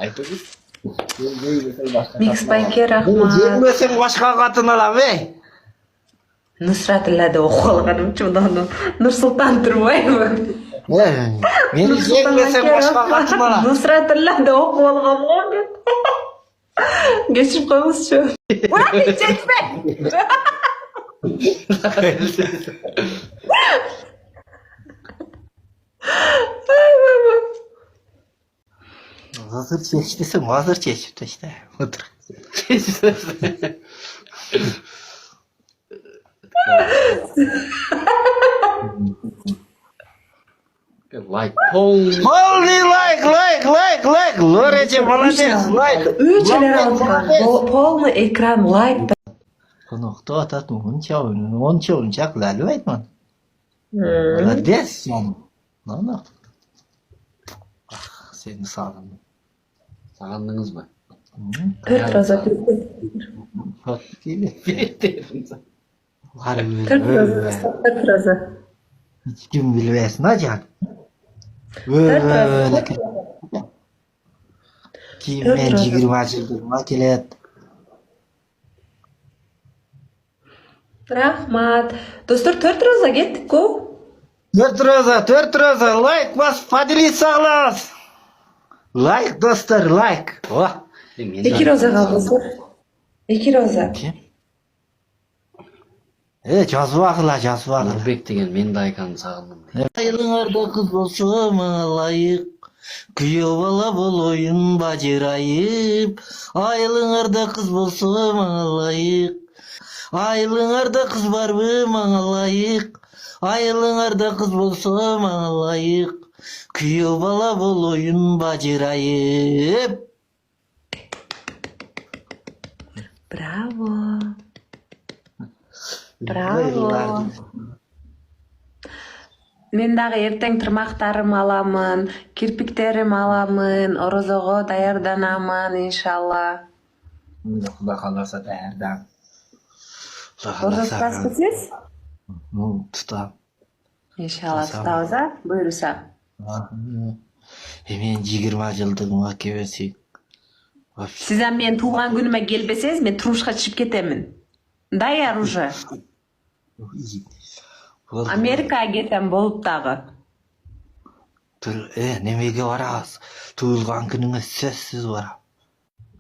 Айтыңыз. Mixbayga rahmat. Жеңбесең башқа қатын алам, Nusratillada o'qib olganim uchun Nursulton Turboyeva. Meni жеңбесең башқа қатын алам. Nusratillada o'qib olganman deb. Geçip qo'yingizchi. Voy, chekma. Hazır çeş desem hazır çeşip de işte. Otur. Like Paul. Holy like. Лорече, молодец, лайк. Öğüçeler aldım. Polnu ekran like. Bunu кто атат онша ойыншақ ләлу айтман. Молодец, жаным. Ну. Seni sağladım. Sağlandınız mı? Төрт роза түрткен. Bak değil. Var Төрт роза. Hiç kim bilmesin ha can. Төрт Böyle роза. kiyimмен жигирма жылдырма келет. Rahmat. Dostlar төрт роза кеттік ко. Төрт роза, лайк бас, поделиться глаз. Лайк, достар, лайк. О. Екі роза қалдыңыздар. Екі роза. Жазып ақыла. Нұрбек деген мен де Айканы сағындым. Айлыңарда қыз болса маңа лайық. Күйеу бала болойын бажырайып. Айлыңарда қыз болса маңа лайық. Айлыңарда қыз барбы маңа лайық. Айлыңарда қыз болса маңа лайық. Күйеу бала болойын бажырайып. Bravo. Bravo. Мен дағы ертең тырмақтарым аламын, кирпиктерім аламын, орозого даярданамын, иншалла. Құда қаласа дәрдан. Орозо tutasiz? Тұтам. Иншалла tutamiz, ha? Buyursa. Мен 20 жылдығыма кебесек. Siz ham men tug'ilgan kunimga kelmasangiz, men turmushga chiqib ketaman. Dayar уже. Amerikaga ketam bo'lib tag'i. Немеге барасыз? Туылған күніңе сөзсіз барам.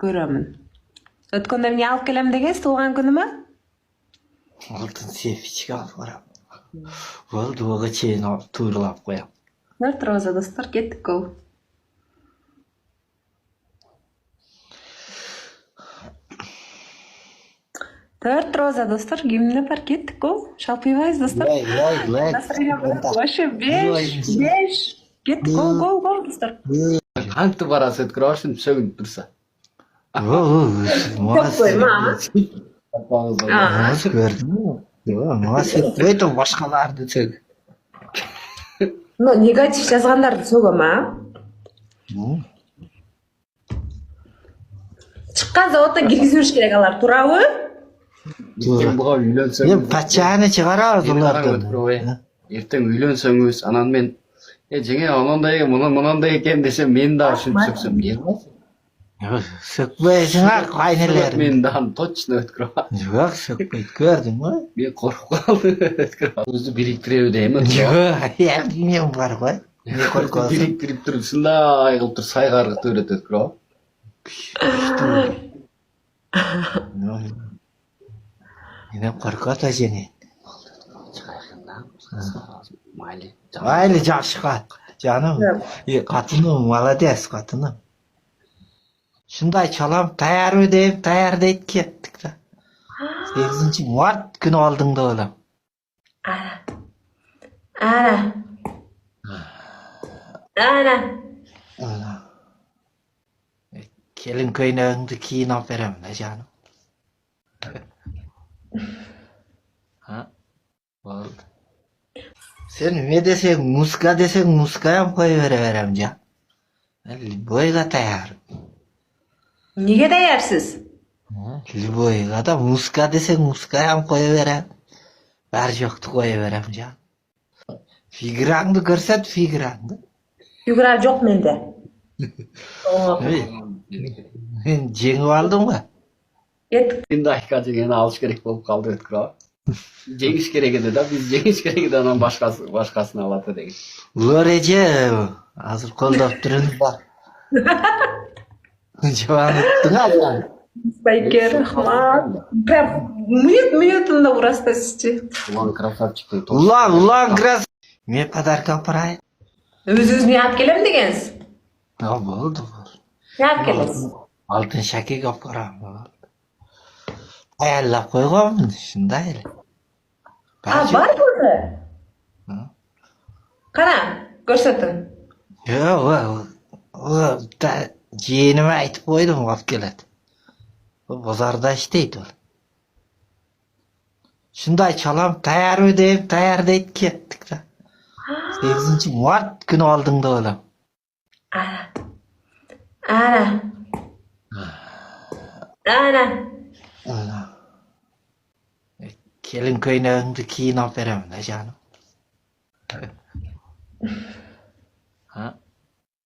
Ko'raman. O'tganda meni olib kelam degansiz tug'ilgan kunimga? Алтын сепичка алып барам. Bo'ldi, o'ga cheyin turilab qo'yam. Төрт роза, достар, кеттік ко. Төрт роза, достар, гимні бар, кеттік ко. Шалпайбайыз, достар. Лайк. Вообще, беш. Кеттік ко, достар. Қанты барасы өткірашын сөгін тұрса. Мас көрдің бе? Мас өйтіп башқаларды сөг. Негатив жазғандарды сөгім, а? Шыққан заводтан киргізуіш керек алар, турабы? Бұға үйленсеңіз. Патшаны шығарауыз оларды. Ертең үйленсеңіз, анан мен жеңе мұнандай екен десем, мен да үшін сөксем дер ма? Сөкпейсің ақ қайнелерін. Мен дан точно өткір ма? Жоқ, сөкпейді, көрдің ма? Мен қорқып қалды өткір ма? Өзі біріктіреу деймін. Жоқ, мен бар ғой. Біріктіріп тұрып, сындай қылып тұр, сайғарғы төрет өткір ма? Менен қорқата жеңе. Майлы жақшықат. Жаным, қатыным, молодец қатыным. Шындай çalam, tayar deyip, tayar deyip kettik de. 8 Mart günü aldığında oğlum. Ana. Kelin köyüne önünde kiyin aferem de canım. Ha? Oldu. Sen ne desek, muska desek, muskaya mı koyuverem can? Boyga tayar. Nega tayyorsiz? Liboyga da muska desek, muskaya mı koyuverem? Bari yo'qni qo'yaverem jon. Figurangni ko'rsat, figurangni. Figura yo'q menda. Мен жеңіп алдым ба? Ет. Şimdi ayka jengeni alış gerek bolup kaldı Ötkür abi. Cengiz керек еді да, biz cengiz керек еді, анан башкасын алат деген. Öreje azыр колдоп турунуз ба? Жабаныттың алган. Байкер, рахмат. Прям минутында ұрастасызчы. Ulan красавчиктің Улан, крас. Мен подарка апарайын. Өз-өзіне алып келем дегенсіз. Болды. Не алып келесіз? Алтын шәкеге апарам. Аярлап қойғанмын, шындай эле. Бар burada. Қара, көрсөтүн. Жиениме айтып қойдым, алып келет. Базарда иштейт ол. Шындай чалам, таярбы деп, таяр дейт кеттик да. 8-март күнү алдыңда болом. Ана. Келин көйнөгүңдү кийин алып беремин да жаным.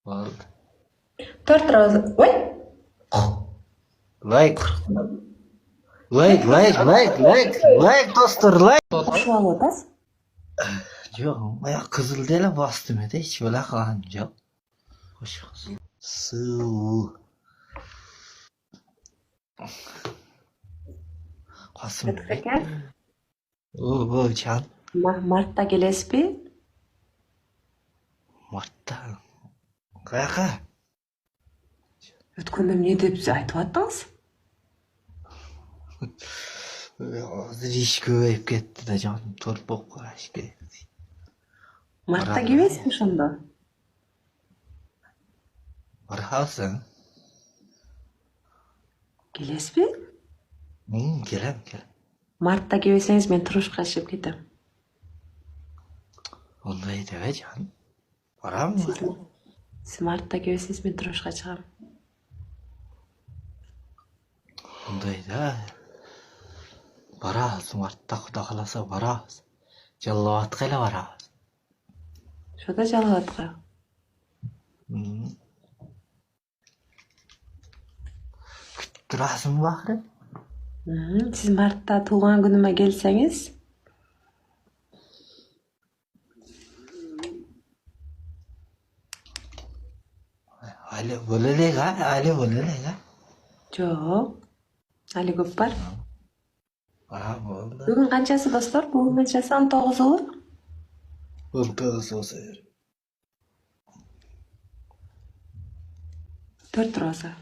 Болду. 4 роза. Ой. Лайк, достор, лайк. Ошо алып атасыз? Жок, аяк кызыл деле бастым эде, эч бала калган жок. Суу. Касым. Жан. Мартта келесизби? Мартта. Каяка? Өткөндө эмне деп айтып аттыңыз? Азыр иш көбөйүп кетти да жаным, торп болуп калыш керек. Мартта келесизби ошондо? Барабызбы? Келесизби? Келем. Мартта келбесеңиз мен турушка чыгып кетем. Ондай дебе жаным. Барамбы? Сиз мартта келбесеңиз мен турушка чыгам. Ондай да. Барабыз, мартта Кудай кааласа барабыз. Жалал Абадка эле барабыз. Ошода Жалал Абадка. Күтүп турасыңбы акыры? Сиз мартта туулган күнүмө келсеңиз, Али боло элек, жок. Али көп бар. Болду. Бүгүн канчасы достор? Бүгүн канчасы? 19-у? 19 болсо. 4 роза.